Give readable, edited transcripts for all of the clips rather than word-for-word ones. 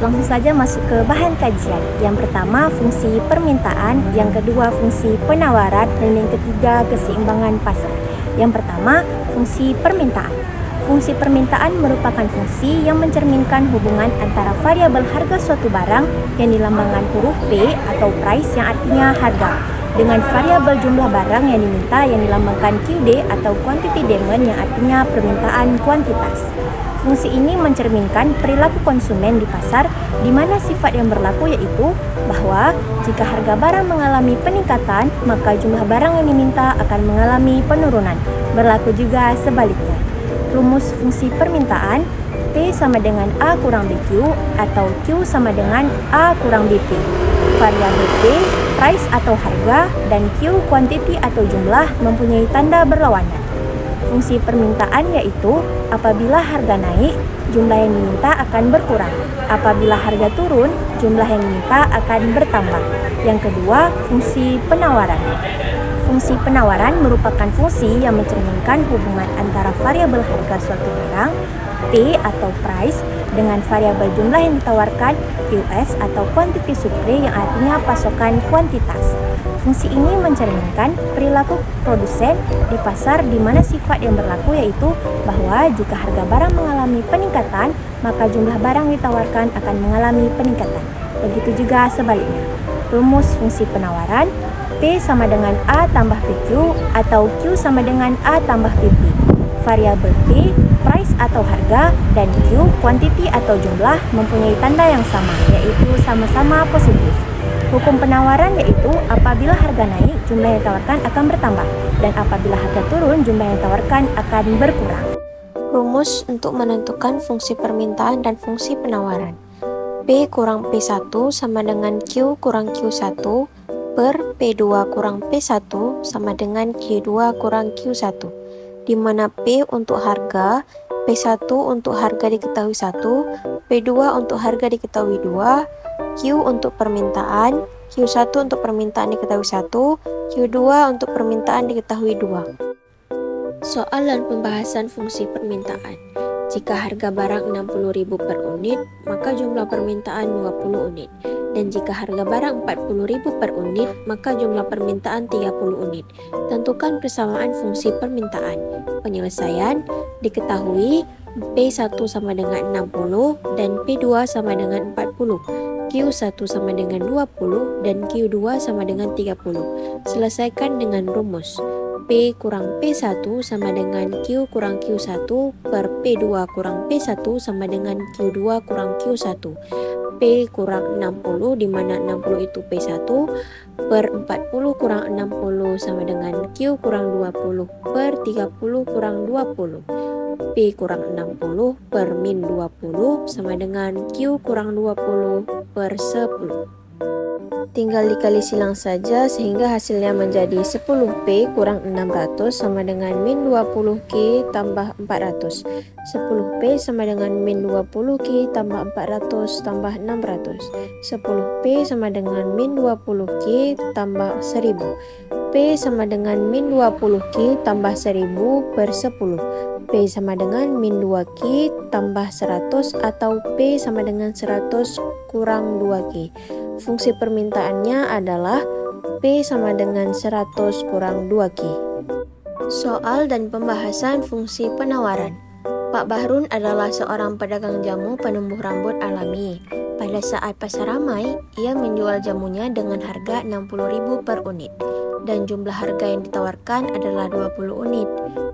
Langsung saja masuk ke bahan kajian. Yang pertama, fungsi permintaan. Yang kedua, fungsi penawaran. Dan yang ketiga, keseimbangan pasar. Yang pertama, fungsi permintaan. Fungsi permintaan merupakan fungsi yang mencerminkan hubungan antara variabel harga suatu barang yang dilambangkan huruf P atau price yang artinya harga dengan variabel jumlah barang yang diminta yang dilambangkan QD atau quantity demand yang artinya permintaan kuantitas. Fungsi ini mencerminkan perilaku konsumen di pasar di mana sifat yang berlaku yaitu bahwa jika harga barang mengalami peningkatan, maka jumlah barang yang diminta akan mengalami penurunan. Berlaku juga sebaliknya. Rumus fungsi permintaan, P sama dengan A kurang BQ atau Q sama dengan A kurang BP. Variabel P, price atau harga, dan Q, quantity atau jumlah mempunyai tanda berlawanan. Fungsi permintaan yaitu apabila harga naik, jumlah yang diminta akan berkurang. Apabila harga turun, jumlah yang diminta akan bertambah. Yang kedua, fungsi penawaran. Fungsi penawaran merupakan fungsi yang mencerminkan hubungan antara variabel harga suatu barang, P atau price, dengan variabel jumlah yang ditawarkan, QS atau quantity supply yang artinya pasokan kuantitas. Fungsi ini mencerminkan perilaku produsen di pasar di mana sifat yang berlaku yaitu bahwa jika harga barang mengalami peningkatan, maka jumlah barang ditawarkan akan mengalami peningkatan. Begitu juga sebaliknya. Rumus fungsi penawaran, P sama dengan A tambah PQ atau Q sama dengan A tambah PP. Variabel P, price atau harga, dan Q, quantity atau jumlah mempunyai tanda yang sama, yaitu sama-sama positif. Hukum penawaran yaitu apabila harga naik, jumlah yang ditawarkan akan bertambah, dan apabila harga turun, jumlah yang ditawarkan akan berkurang. Rumus untuk menentukan fungsi permintaan dan fungsi penawaran. P kurang P1 sama dengan Q kurang Q1 per P2 kurang P1 sama dengan Q2 kurang Q1, di mana P untuk harga, P1 untuk harga diketahui 1, P2 untuk harga diketahui 2, Q untuk permintaan, Q1 untuk permintaan diketahui 1, Q2 untuk permintaan diketahui 2. Soal dan pembahasan fungsi permintaan. Jika harga barang 60.000 per unit, maka jumlah permintaan 20 unit. Dan jika harga barang 40.000 per unit, maka jumlah permintaan 30 unit. Tentukan persamaan fungsi permintaan. Penyelesaian diketahui P1 sama dengan 60 dan P2 sama dengan 40. Q1 sama dengan 20 dan Q2 sama dengan 30. Selesaikan dengan rumus. P kurang P1 sama dengan Q kurang Q1 per P2 kurang P1 sama dengan Q2 kurang Q1. P kurang 60 di mana 60 itu P1 per 40 kurang 60 sama dengan Q kurang 20 per 30 kurang 20. P kurang 60 per min 20 sama dengan Q kurang 20 per 10. Tinggal dikali silang saja sehingga hasilnya menjadi 10P kurang 600 sama dengan min 20Q tambah 400. 10P sama dengan min 20Q tambah 400 tambah 600. 10P sama dengan min 20Q tambah 1000. P sama dengan min 20Q tambah 1000 per 10. P sama dengan min 2Q tambah 100 atau P sama dengan 100 kurang 2Q. Fungsi permintaannya adalah P sama dengan 100 kurang 2Q. Soal dan pembahasan fungsi penawaran. Pak Bahrun adalah seorang pedagang jamu penumbuh rambut alami. Pada saat pasar ramai, ia menjual jamunya dengan harga 60.000 per unit. Dan jumlah harga yang ditawarkan adalah 20 unit.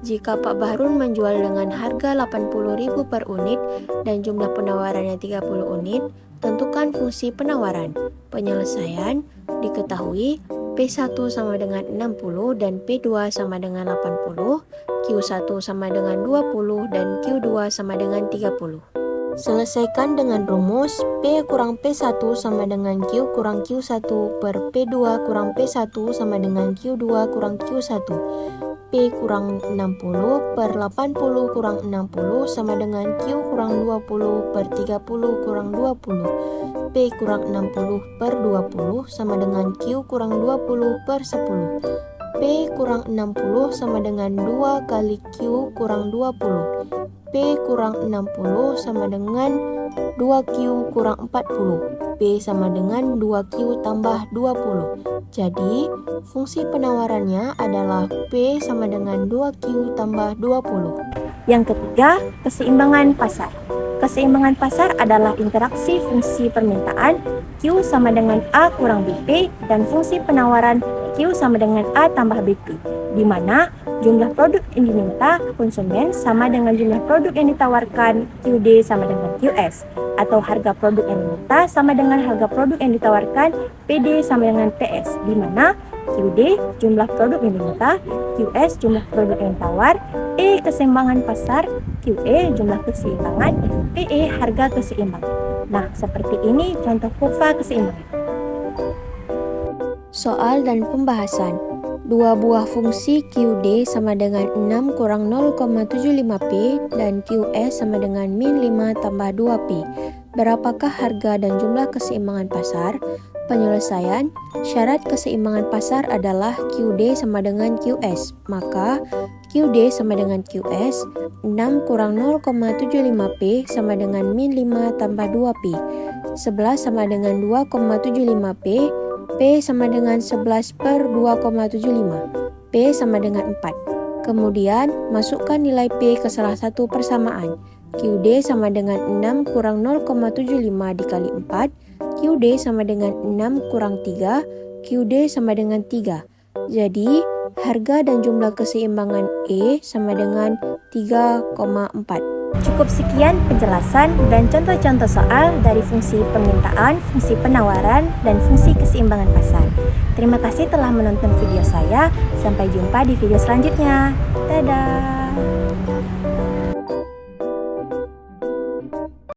Jika Pak Bahrun menjual dengan harga 80.000 per unit dan jumlah penawarannya 30 unit, tentukan fungsi penawaran. Penyelesaian diketahui P1 sama dengan 60 dan P2 sama dengan 80, Q1 sama dengan 20 dan Q2 sama dengan 30. Selesaikan dengan rumus P kurang P1 sama dengan Q kurang Q1 per P2 kurang P1 sama dengan Q2 kurang Q1. P kurang 60 per 80 kurang 60 sama dengan Q kurang 20 per 30 kurang 20. P kurang 60 per 20 sama dengan Q kurang 20 per 10. P kurang 60 sama dengan 2 kali Q kurang 20. P kurang 60 sama dengan 2Q kurang 40. P sama dengan 2Q tambah 20. Jadi, fungsi penawarannya adalah P sama dengan 2Q tambah 20. Yang ketiga, keseimbangan pasar. Keseimbangan pasar adalah interaksi fungsi permintaan Q sama dengan A kurang BP dan fungsi penawaran Q sama dengan A tambah BP, di mana jumlah produk yang diminta konsumen sama dengan jumlah produk yang ditawarkan QD sama dengan QS, atau harga produk yang diminta sama dengan harga produk yang ditawarkan PD sama dengan PS, di mana QD jumlah produk yang diminta, QS jumlah produk yang ditawar, E keseimbangan pasar, QE jumlah keseimbangan, PE harga keseimbangan. Nah, seperti ini contoh kurva keseimbangan. Soal dan pembahasan. Dua buah fungsi QD sama dengan 6 kurang 0,75P dan QS sama dengan min 5 tambah 2P. Berapakah harga dan jumlah keseimbangan pasar? Penyelesaian, syarat keseimbangan pasar adalah QD sama dengan QS. Maka, QD sama dengan QS, 6 kurang 0,75P sama dengan min 5 tambah 2P. 11 sama dengan 2,75P, P sama dengan 11 per 2,75. P sama dengan 4. Kemudian, masukkan nilai P ke salah satu persamaan. QD sama dengan 6 kurang 0,75 dikali 4. QD sama dengan 6 kurang 3. QD sama dengan 3. Jadi, harga dan jumlah keseimbangan E sama dengan 3,4. Cukup sekian penjelasan dan contoh-contoh soal dari fungsi permintaan, fungsi penawaran, dan fungsi keseimbangan pasar. Terima kasih telah menonton video saya. Sampai jumpa di video selanjutnya. Dadah!